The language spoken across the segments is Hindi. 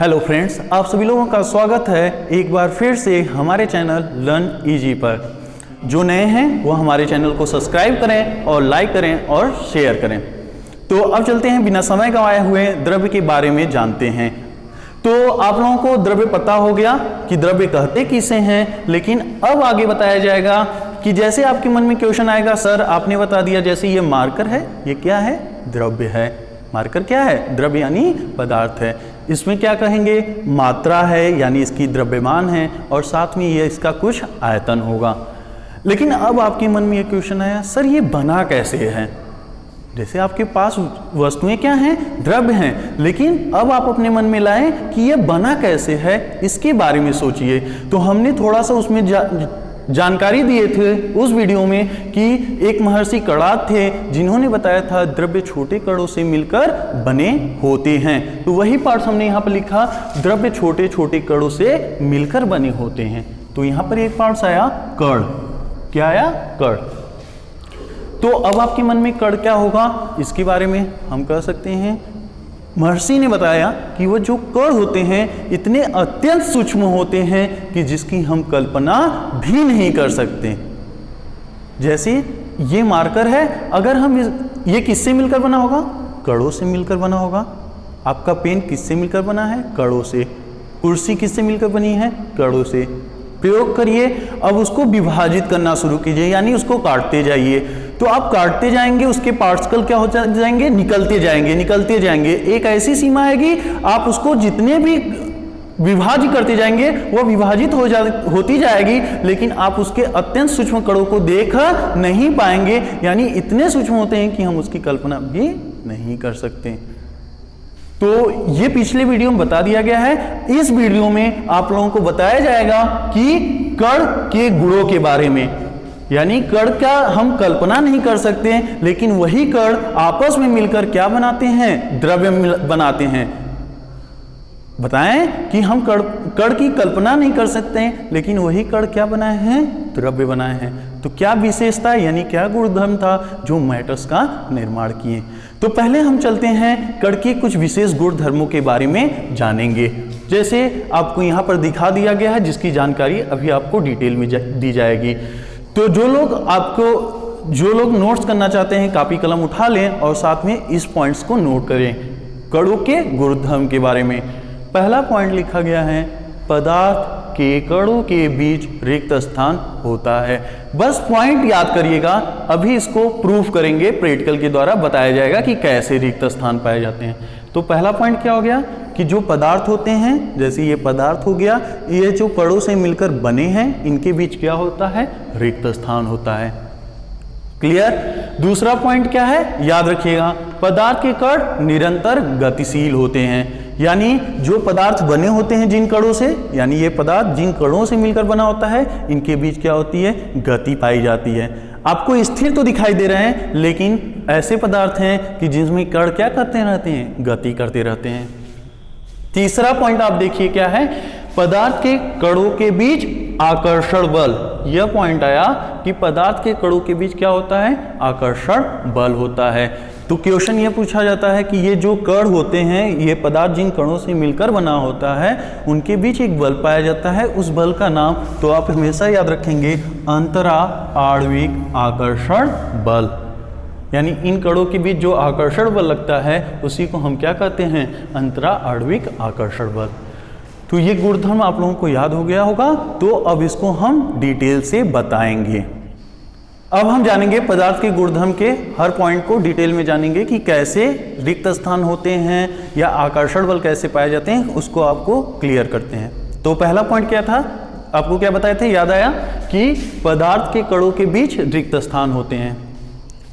हेलो फ्रेंड्स, आप सभी लोगों का स्वागत है एक बार फिर से हमारे चैनल लर्न इजी पर। जो नए हैं वो हमारे चैनल को सब्सक्राइब करें और लाइक करें और शेयर करें। तो अब चलते हैं, बिना समय गंवाए हुए द्रव्य के बारे में जानते हैं। तो आप लोगों को द्रव्य पता हो गया कि द्रव्य कहते किसे हैं, लेकिन अब आगे बताया जाएगा कि जैसे आपके मन में क्वेश्चन आएगा, सर आपने बता दिया जैसे ये मार्कर है, ये क्या है? द्रव्य है। मार्कर क्या है? द्रव्य यानी पदार्थ है। इसमें क्या कहेंगे? मात्रा है, यानी इसकी द्रव्यमान है, और साथ में ये इसका कुछ आयतन होगा। लेकिन अब आपके मन में ये क्वेश्चन आया, सर ये बना कैसे है? जैसे आपके पास वस्तुएं क्या हैं? द्रव्य हैं, लेकिन अब आप अपने मन में लाएं कि ये बना कैसे है, इसके बारे में सोचिए। तो हमने थोड़ा सा उसमें जानकारी दिए थे उस वीडियो में कि एक महर्षि कणाद थे जिन्होंने बताया था द्रव्य छोटे कणों से मिलकर बने होते हैं। तो वही पार्ट हमने यहाँ पर लिखा, द्रव्य छोटे छोटे कणों से मिलकर बने होते हैं। तो यहाँ पर एक पार्ट आया कण। क्या आया? कण। तो अब आपके मन में कण क्या होगा, इसके बारे में हम कह सकते हैं, महर्षि ने बताया कि वो जो कण होते हैं इतने अत्यंत सूक्ष्म होते हैं कि जिसकी हम कल्पना भी नहीं कर सकते। जैसे ये मार्कर है, अगर हम ये किससे मिलकर बना होगा? कणों से मिलकर बना होगा। आपका पेन किससे मिलकर बना है? कणों से। कुर्सी किससे मिलकर बनी है? कणों से। प्रयोग करिए, अब उसको विभाजित करना शुरू कीजिए, यानी उसको काटते जाइए। तो आप काटते जाएंगे, उसके पार्टिकल क्या हो जाएंगे? निकलते जाएंगे, निकलते जाएंगे। एक ऐसी सीमा आएगी, आप उसको जितने भी विभाजित करते जाएंगे वो विभाजित होती जाएगी, लेकिन आप उसके अत्यंत सूक्ष्म कणों को देख नहीं पाएंगे, यानी इतने सूक्ष्म होते हैं कि हम उसकी कल्पना भी नहीं कर सकते। तो ये पिछले वीडियो में बता दिया गया है। इस वीडियो में आप लोगों को बताया जाएगा कि कण के गुणों के बारे में, यानी कण का हम कल्पना नहीं कर सकते, लेकिन वही कण आपस में मिलकर क्या बनाते हैं? द्रव्य बनाते हैं। बताएं कि हम कण की कल्पना नहीं कर सकते, लेकिन वही कण क्या बनाए हैं? द्रव्य बनाए हैं। तो क्या विशेषता, यानी क्या गुणधर्म था जो मैटर्स का निर्माण किए? तो पहले हम चलते हैं कण के कुछ विशेष गुणधर्मों के बारे में जानेंगे। जैसे आपको यहाँ पर दिखा दिया गया है, जिसकी जानकारी अभी आपको डिटेल में दी जाएगी। तो जो लोग नोट्स करना चाहते हैं, कापी कलम उठा लें और साथ में इस पॉइंट्स को नोट करें कणों के गुणधर्म के बारे में। पहला पॉइंट लिखा गया है, पदार्थ के कणों के बीच रिक्त स्थान होता है। बस पॉइंट याद करिएगा, अभी इसको प्रूफ करेंगे, प्रैक्टिकल के द्वारा बताया जाएगा कि कैसे रिक्त स्थान पाए जाते हैं। तो पहला पॉइंट क्या हो गया कि जो पदार्थ होते हैं, जैसे ये पदार्थ हो गया, ये जो कणों से मिलकर बने हैं, इनके बीच क्या होता है? रिक्त स्थान होता है। क्लियर? दूसरा पॉइंट क्या है, याद रखिएगा, पदार्थ के कण निरंतर गतिशील होते हैं। यानी जो पदार्थ बने होते हैं जिन कणों से, यानी ये पदार्थ जिन कणों से मिलकर बना होता है, इनके बीच क्या होती है? गति पाई जाती है। आपको स्थिर तो दिखाई दे रहे हैं, लेकिन ऐसे पदार्थ हैं कि जिसमें कण क्या करते रहते हैं? गति करते रहते हैं। तीसरा पॉइंट आप देखिए क्या है, पदार्थ के कणों के बीच आकर्षण बल। यह पॉइंट आया कि पदार्थ के कणों के बीच क्या होता है? आकर्षण बल होता है। तो क्वेश्चन यह पूछा जाता है कि ये जो कण होते हैं, ये पदार्थ जिन कणों से मिलकर बना होता है, उनके बीच एक बल पाया जाता है। उस बल का नाम तो आप हमेशा याद रखेंगे, अंतरा आणविक आकर्षण बल। यानी इन कणों के बीच जो आकर्षण बल लगता है, उसी को हम क्या कहते हैं? अंतरा आणविक आकर्षण बल। तो ये गुणधर्म आप लोगों को याद हो गया होगा। तो अब इसको हम डिटेल से बताएंगे। अब हम जानेंगे पदार्थ के गुणधर्म के हर पॉइंट को डिटेल में जानेंगे कि कैसे रिक्त स्थान होते हैं या आकर्षण बल कैसे पाए जाते हैं, उसको आपको क्लियर करते हैं। तो पहला पॉइंट क्या था, आपको क्या बताए थे? याद आया कि पदार्थ के कणों के बीच रिक्त स्थान होते हैं।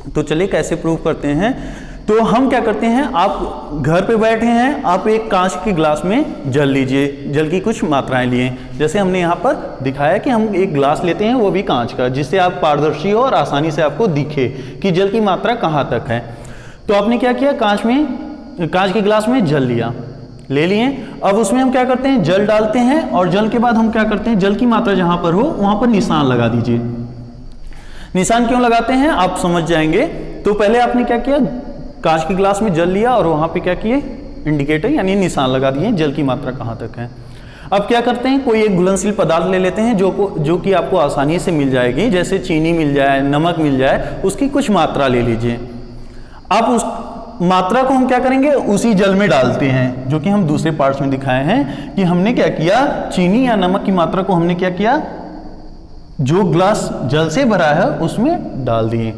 तो चलिए कैसे प्रूव करते हैं। तो हम क्या करते हैं, आप घर पे बैठे हैं, आप एक कांच के ग्लास में जल लीजिए, जल की कुछ मात्राएं लिए। जैसे हमने यहाँ पर दिखाया कि हम एक ग्लास लेते हैं, वो भी कांच का, जिससे आप पारदर्शी हो और आसानी से आपको दिखे कि जल की मात्रा कहाँ तक है। तो आपने क्या किया, कांच के ग्लास में जल लिया, ले लिए। अब उसमें हम क्या करते हैं, जल डालते हैं, और जल के बाद हम क्या करते हैं, जल की मात्रा जहाँ पर हो वहाँ पर निशान लगा दीजिए। निशान क्यों लगाते हैं आप समझ जाएंगे। तो पहले आपने क्या किया, कांच के ग्लास में जल लिया और वहां पे क्या किए, इंडिकेटर यानी निशान लगा दिए जल की मात्रा कहाँ तक है। अब क्या करते हैं, कोई एक घुलनशील पदार्थ ले लेते हैं जो कि आपको आसानी से मिल जाएगी, जैसे चीनी मिल जाए, नमक मिल जाए, उसकी कुछ मात्रा ले लीजिए। आप उस मात्रा को हम क्या करेंगे, उसी जल में डालते हैं, जो कि हम दूसरे पार्ट्स में दिखाए हैं कि हमने क्या किया, चीनी या नमक की मात्रा को हमने क्या किया, जो ग्लास जल से भरा है उसमें डाल दिए।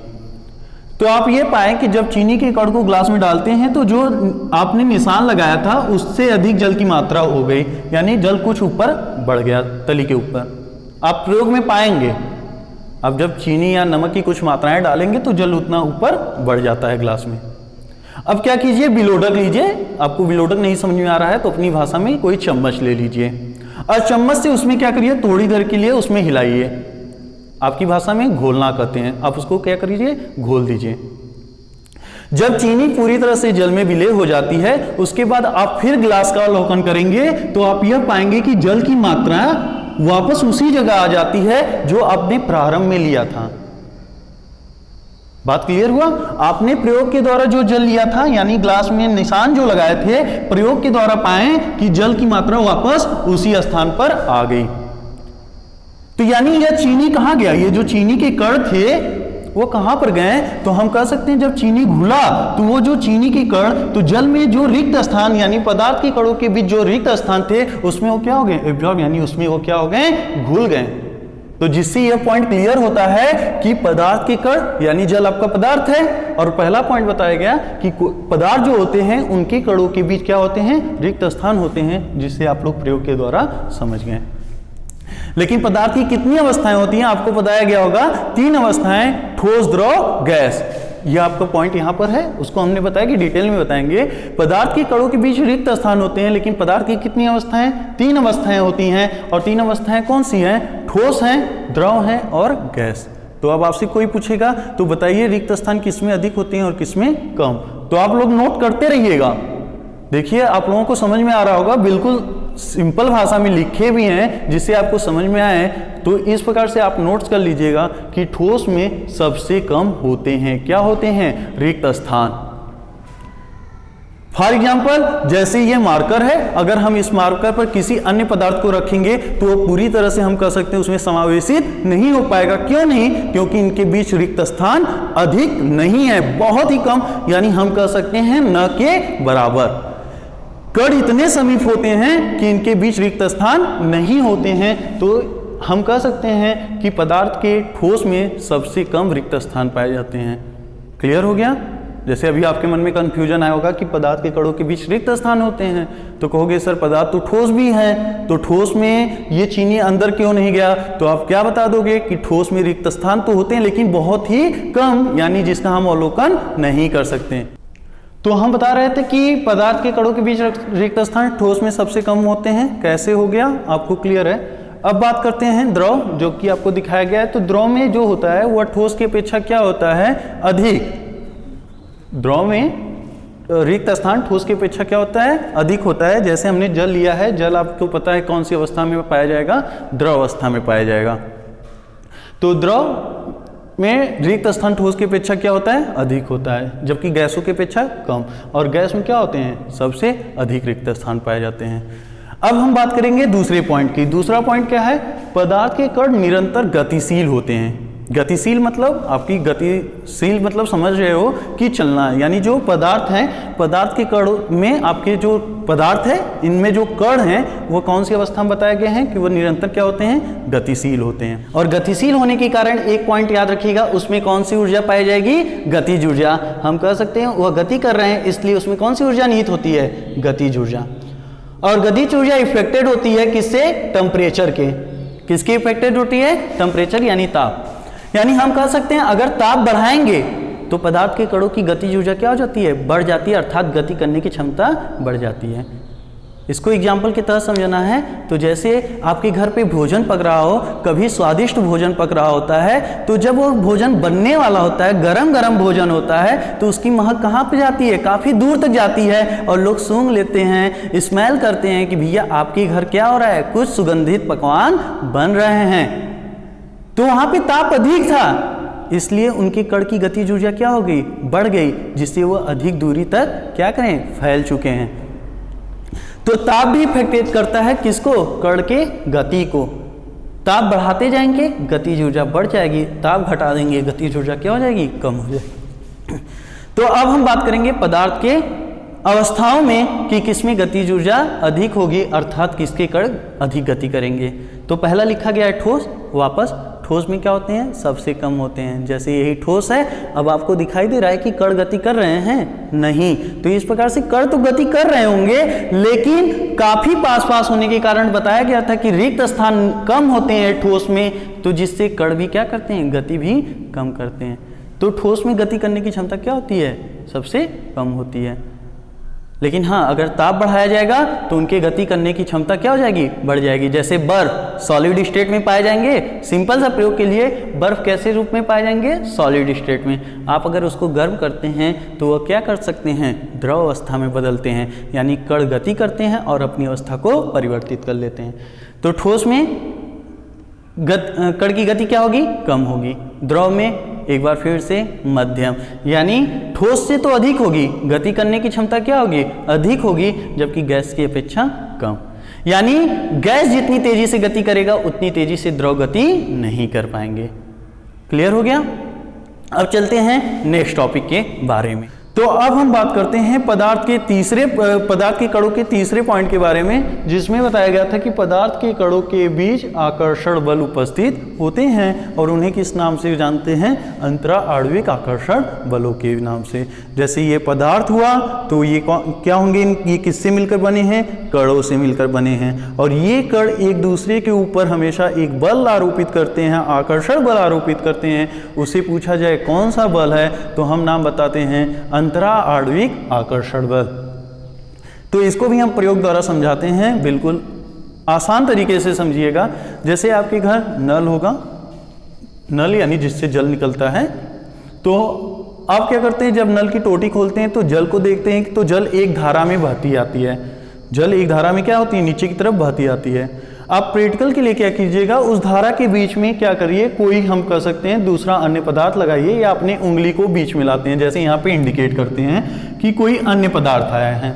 तो आप ये पाए कि जब चीनी के कण को ग्लास में डालते हैं तो जो आपने निशान लगाया था उससे अधिक जल की मात्रा हो गई, यानी जल कुछ ऊपर बढ़ गया तली के ऊपर। आप प्रयोग में पाएंगे, अब जब चीनी या नमक की कुछ मात्राएं डालेंगे तो जल उतना ऊपर बढ़ जाता है ग्लास में। अब क्या कीजिए, विलोडक लीजिए। आपको विलोडक नहीं समझ में आ रहा है तो अपनी भाषा में कोई चम्मच ले लीजिए और चम्मच से उसमें क्या करिए, थोड़ी देर के लिए उसमें हिलाइए। आपकी भाषा में घोलना कहते हैं, आप उसको क्या करिए, घोल दीजिए। जब चीनी पूरी तरह से जल में विलय हो जाती है उसके बाद आप फिर ग्लास का अवलोकन करेंगे तो आप यह पाएंगे कि जल की मात्रा वापस उसी जगह आ जाती है जो आपने प्रारंभ में लिया था। बात क्लियर हुआ? आपने प्रयोग के द्वारा जो जल लिया था, यानी ग्लास में निशान जो लगाए थे, प्रयोग के द्वारा पाए कि जल की मात्रा वापस उसी स्थान पर आ गई। तो यानी यह चीनी कहां गया, ये जो चीनी के कण थे वो कहां पर गए, तो हम कह सकते हैं जब चीनी घुला तो वो जो चीनी के कण, तो जल में जो रिक्त स्थान यानी पदार्थ के कणों के बीच जो रिक्त स्थान थे उसमें वो क्या हो गए, एब्जॉर्ब, यानी उसमें वो क्या हो गए, घुल गए। तो जिससे यह पॉइंट क्लियर होता है कि पदार्थ के कण यानी जल आपका पदार्थ है, और पहला पॉइंट बताया गया कि पदार्थ जो होते हैं उनके कणों के बीच क्या होते हैं, रिक्त स्थान होते हैं, जिससे आप लोग प्रयोग के द्वारा समझ गए। लेकिन पदार्थ की कितनी अवस्थाएं होती हैं आपको बताया गया होगा, 3 अवस्थाएं, ठोस, द्रव, गैस। यह आपका पॉइंट यहां पर है, उसको हमने बताया कि डिटेल में बताएंगे। पदार्थ के कणों के बीच रिक्त स्थान होते हैं, लेकिन पदार्थ की कितनी अवस्थाएं, 3 अवस्थाएं होती हैं। और 3 अवस्थाएं कौन सी हैं, ठोस हैं, द्रव हैं और गैस। तो अब आपसे कोई पूछेगा तो बताइए रिक्त स्थान किसमें अधिक होते हैं और किसमें कम। तो आप लोग नोट करते रहिएगा। देखिए आप लोगों को समझ में आ रहा होगा, बिल्कुल सिंपल भाषा में लिखे भी हैं जिससे आपको समझ में आए। तो इस प्रकार से आप नोट्स कर लीजिएगा कि ठोस में सबसे कम होते हैं, क्या होते हैं, रिक्त स्थान। फॉर एग्जाम्पल जैसे ये मार्कर है, अगर हम इस मार्कर पर किसी अन्य पदार्थ को रखेंगे तो वो पूरी तरह से हम कह सकते हैं उसमें समावेशित नहीं हो पाएगा। क्यों नहीं, क्योंकि इनके बीच रिक्त स्थान अधिक नहीं है, बहुत ही कम, यानी हम कह सकते हैं न के बराबर। कण इतने समीप होते हैं कि इनके बीच रिक्त स्थान नहीं होते हैं, तो हम कह सकते हैं कि पदार्थ के ठोस में सबसे कम रिक्त स्थान पाए जाते हैं। क्लियर हो गया? जैसे अभी आपके मन में कंफ्यूजन आया होगा कि पदार्थ के कणों के बीच रिक्त स्थान होते हैं, तो कहोगे सर पदार्थ तो ठोस भी है, तो ठोस में ये चीनी अंदर क्यों नहीं गया? तो आप क्या बता दोगे कि ठोस में रिक्त स्थान तो होते हैं लेकिन बहुत ही कम, यानी जिसका हम अवलोकन नहीं कर सकते। तो हम बता रहे थे कि पदार्थ के कणों के बीच रिक्त स्थान ठोस में सबसे कम होते हैं। कैसे हो गया, आपको क्लियर है? अब बात करते हैं द्रव, जो कि आपको दिखाया गया है। तो द्रव में जो होता है वह ठोस की अपेक्षा क्या होता है, अधिक। द्रव में रिक्त स्थान ठोस की अपेक्षा क्या होता है, अधिक होता है। जैसे हमने जल लिया है, जल आपको पता है कौन सी अवस्था में पाया जाएगा, द्रव अवस्था में पाया जाएगा। तो द्रव में रिक्त स्थान ठोस की अपेक्षा क्या होता है, अधिक होता है, जबकि गैसों की अपेक्षा कम। और गैस में क्या होते हैं, सबसे अधिक रिक्त स्थान पाए जाते हैं। अब हम बात करेंगे दूसरे पॉइंट की। दूसरा पॉइंट क्या है, पदार्थ के कण निरंतर गतिशील होते हैं। गतिशील मतलब आपकी गतिशील मतलब समझ रहे हो कि चलना, यानी जो पदार्थ है, पदार्थ के कण में आपके जो पदार्थ है इनमें जो कण हैं वो कौन सी अवस्था में बताए गए हैं कि वो निरंतर क्या होते हैं, गतिशील होते हैं। और गतिशील होने के कारण एक पॉइंट याद रखिएगा, उसमें कौन सी ऊर्जा पाई जाएगी, गतिज ऊर्जा। हम कह सकते हैं वह गति कर रहे हैं, इसलिए उसमें कौन सी ऊर्जा निहित होती है, गतिज ऊर्जा। और गतिज ऊर्जा इफेक्टेड होती है किससे, टेम्परेचर के। किसकी इफेक्टेड होती है, टेम्परेचर यानी ताप। यानी हम कह सकते हैं अगर ताप बढ़ाएंगे तो पदार्थ के कणों की गतिज ऊर्जा क्या हो जाती है, बढ़ जाती है, अर्थात गति करने की क्षमता बढ़ जाती है। इसको एग्जाम्पल की तरह समझना है। तो जैसे आपके घर पे भोजन पक रहा हो, कभी स्वादिष्ट भोजन पक रहा होता है, तो जब वो भोजन बनने वाला होता है, गरम गरम भोजन होता है, तो उसकी महक कहाँ पे जाती है, काफ़ी दूर तक जाती है, और लोग सूंघ लेते हैं, स्मेल करते हैं कि भैया आपके घर क्या हो रहा है, कुछ सुगंधित पकवान बन रहे हैं। तो वहाँ पे ताप अधिक था, इसलिए उनके कण की गतिज ऊर्जा क्या हो गई, बढ़ गई, जिससे वो अधिक दूरी तक क्या करें, फैल चुके हैं। तो ताप भी इफेक्ट करता है किसको? कण के गति को। ताप बढ़ाते जाएंगे गतिज ऊर्जा बढ़ जाएगी, ताप घटा देंगे गतिज ऊर्जा क्या हो जाएगी? कम हो जाएगी। तो अब हम बात करेंगे पदार्थ के अवस्थाओं में कि किसमें गतिज ऊर्जा अधिक होगी, अर्थात किसके कण अधिक गति करेंगे। तो पहला लिखा गया है ठोस। वापस ठोस में क्या होते हैं? सबसे कम होते हैं। जैसे यही ठोस है, अब आपको दिखाई दे रहा है कि कण गति कर रहे हैं? नहीं। तो इस प्रकार से कण तो गति कर रहे होंगे, लेकिन काफी पास पास होने के कारण बताया गया था कि रिक्त स्थान कम होते हैं ठोस में, तो जिससे कण भी क्या करते हैं? गति भी कम करते हैं। तो ठोस में गति करने की क्षमता क्या होती है? सबसे कम होती है। लेकिन हाँ, अगर ताप बढ़ाया जाएगा तो उनके गति करने की क्षमता क्या हो जाएगी? बढ़ जाएगी। जैसे बर्फ सॉलिड स्टेट में पाए जाएंगे। सिंपल सा प्रयोग के लिए, बर्फ कैसे रूप में पाए जाएंगे? सॉलिड स्टेट में। आप अगर उसको गर्म करते हैं तो वह क्या कर सकते हैं? द्रव अवस्था में बदलते हैं, यानी कण गति करते हैं और अपनी अवस्था को परिवर्तित कर लेते हैं। तो ठोस में कण की गति क्या होगी? कम होगी। द्रव में एक बार फिर से मध्यम, यानी ठोस से तो अधिक होगी, गति करने की क्षमता क्या होगी? अधिक होगी, जबकि गैस की अपेक्षा कम। यानी गैस जितनी तेजी से गति करेगा उतनी तेजी से द्रव गति नहीं कर पाएंगे। क्लियर हो गया? अब चलते हैं नेक्स्ट टॉपिक के बारे में। तो अब हम बात करते हैं पदार्थ के कणों के तीसरे पॉइंट के बारे में, जिसमें बताया गया था कि पदार्थ के कणों के बीच आकर्षण बल उपस्थित होते हैं और उन्हें किस नाम से जानते हैं? अंतरा आणविक आकर्षण बलों के नाम से। जैसे ये पदार्थ हुआ तो ये क्या होंगे? ये किससे मिलकर बने हैं? कणों से मिलकर बने हैं। और ये कण एक दूसरे के ऊपर हमेशा एक बल आरोपित करते हैं, आकर्षण बल आरोपित करते हैं। उससे पूछा जाए कौन सा बल है, तो हम नाम बताते हैं अंतरा आणविक आकर्षण बल। तो इसको भी हम प्रयोग द्वारा समझाते हैं, बिल्कुल आसान तरीके से समझिएगा। जैसे आपके घर नल होगा, नल यानी जिससे जल निकलता है, तो आप क्या करते हैं? जब नल की टोटी खोलते हैं तो जल को देखते हैं तो जल एक धारा में बहती आती है। जल एक धारा में क्या होती है? नीचे की तरफ बहती आती है। आप प्रैक्टिकल के लिए क्या कीजिएगा? उस धारा के बीच में क्या करिए? कोई हम कर सकते हैं दूसरा अन्य पदार्थ लगाइए, या अपने उंगली को बीच में लाते हैं, जैसे यहाँ पे इंडिकेट करते हैं कि कोई अन्य पदार्थ आया है।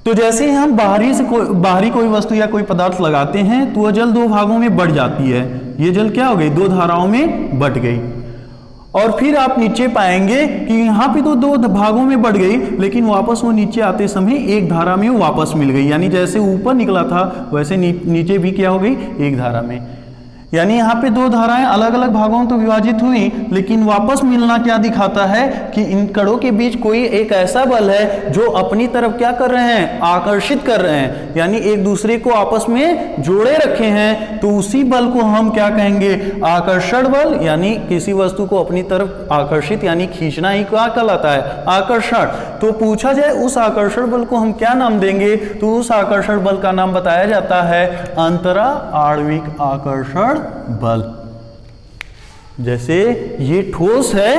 तो जैसे ही हम बाहरी कोई वस्तु या कोई पदार्थ लगाते हैं तो वह जल दो भागों में बढ़ जाती है। ये जल क्या हो गई? दो धाराओं में बट गई। और फिर आप नीचे पाएंगे कि यहाँ पे तो दो भागों में बढ़ गई, लेकिन वापस वो नीचे आते समय एक धारा में वापस मिल गई। यानी जैसे ऊपर निकला था वैसे नीचे भी क्या हो गई? एक धारा में। यानी यहाँ पे दो धाराएं अलग अलग भागों में तो विभाजित हुई, लेकिन वापस मिलना क्या दिखाता है? कि इन कणों के बीच कोई एक ऐसा बल है जो अपनी तरफ क्या कर रहे हैं? आकर्षित कर रहे हैं, यानी एक दूसरे को आपस में जोड़े रखे हैं। तो उसी बल को हम क्या कहेंगे? आकर्षण बल। यानी किसी वस्तु को अपनी तरफ आकर्षित यानी खींचना ही क्या कहलाता है? आकर्षण। तो पूछा जाए उस आकर्षण बल को हम क्या नाम देंगे? तो उस आकर्षण बल का नाम बताया जाता है अंतरा आणविक आकर्षण बल। जैसे ये ठोस है,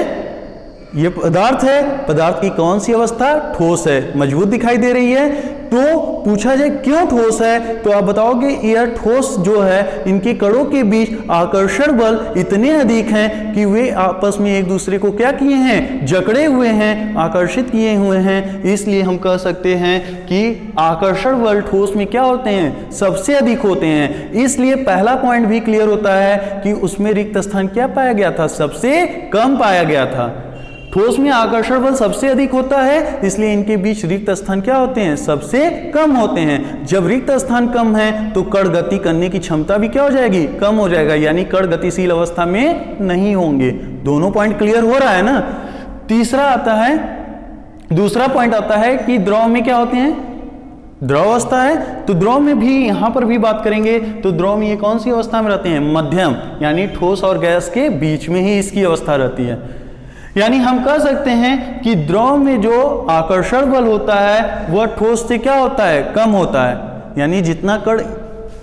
ये पदार्थ है, पदार्थ की कौन सी अवस्था? ठोस है, मजबूत दिखाई दे रही है। तो पूछा जाए क्यों ठोस है, तो आप बताओगे यह ठोस जो है इनके कणों के बीच आकर्षण बल इतने अधिक हैं कि वे आपस में एक दूसरे को क्या किए हैं? जकड़े हुए हैं, आकर्षित किए हुए हैं। इसलिए हम कह सकते हैं कि आकर्षण बल ठोस में क्या होते हैं? सबसे अधिक होते हैं। इसलिए पहला पॉइंट भी क्लियर होता है कि उसमें रिक्त स्थान क्या पाया गया था? सबसे कम पाया गया था। ठोस में आकर्षण बल सबसे अधिक होता है, इसलिए इनके बीच रिक्त स्थान क्या होते हैं? सबसे कम होते हैं। जब रिक्त स्थान कम है तो कण गति करने की क्षमता भी क्या हो जाएगी? कम हो जाएगा, यानी कण गतिशील अवस्था में नहीं होंगे। दोनों पॉइंट क्लियर हो रहा है ना? दूसरा पॉइंट आता है कि द्रव में क्या होते हैं? द्रव अवस्था है, तो द्रव में भी यहां पर भी बात करेंगे तो द्रव में ये कौन सी अवस्था में रहते हैं? मध्यम, यानी ठोस और गैस के बीच में ही इसकी अवस्था रहती है। यानी हम कह सकते हैं कि द्रव में जो आकर्षण बल होता है वह ठोस से क्या होता है? कम होता है। यानी जितना कण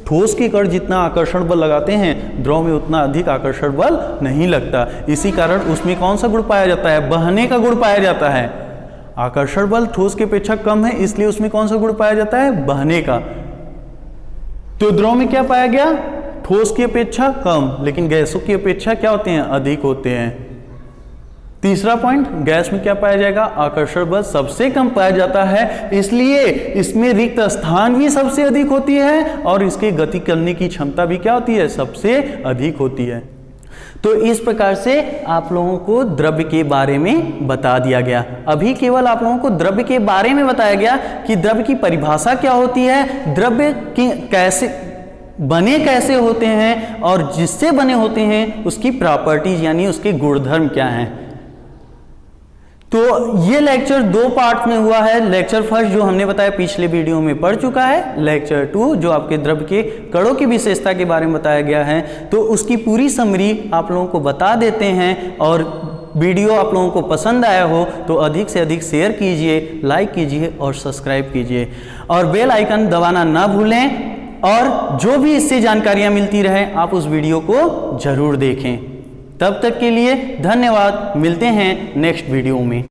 ठोस के कण जितना आकर्षण बल लगाते हैं, द्रव में उतना अधिक आकर्षण बल नहीं लगता। इसी कारण उसमें कौन सा गुण पाया जाता है? बहने का गुण पाया जाता है। आकर्षण बल ठोस की अपेक्षा कम है, इसलिए उसमें कौन सा गुण पाया जाता है? बहने का। तो द्रव में क्या पाया गया? ठोस की अपेक्षा कम, लेकिन गैसों की अपेक्षा क्या होते हैं? अधिक होते हैं। तीसरा पॉइंट, गैस में क्या पाया जाएगा, आकर्षण बल सबसे कम पाया जाता है, इसलिए इसमें रिक्त स्थान भी सबसे अधिक होती है और इसके गति करने की क्षमता भी क्या होती है, सबसे अधिक होती है। तो इस प्रकार से आप लोगों को द्रव्य के बारे में बता दिया गया। अभी केवल आप लोगों को द्रव्य के बारे में बताया गया कि द्रव्य की परिभाषा क्या होती है, द्रव्य की कैसे बने कैसे होते हैं और जिससे बने होते हैं उसकी प्रॉपर्टीज यानी उसके गुणधर्म क्या हैं। तो ये लेक्चर 2 पार्ट में हुआ है। लेक्चर फर्स्ट जो हमने बताया पिछले वीडियो में पढ़ चुका है, लेक्चर 2 जो आपके द्रव्य के कणों की विशेषता के बारे में बताया गया है, तो उसकी पूरी समरी आप लोगों को बता देते हैं। और वीडियो आप लोगों को पसंद आया हो तो अधिक से अधिक शेयर कीजिए, लाइक कीजिए और सब्सक्राइब कीजिए और बेल आइकन दबाना ना भूलें। और जो भी इससे जानकारियां मिलती रहे आप उस वीडियो को जरूर देखें। तब तक के लिए धन्यवाद, मिलते हैं नेक्स्ट वीडियो में।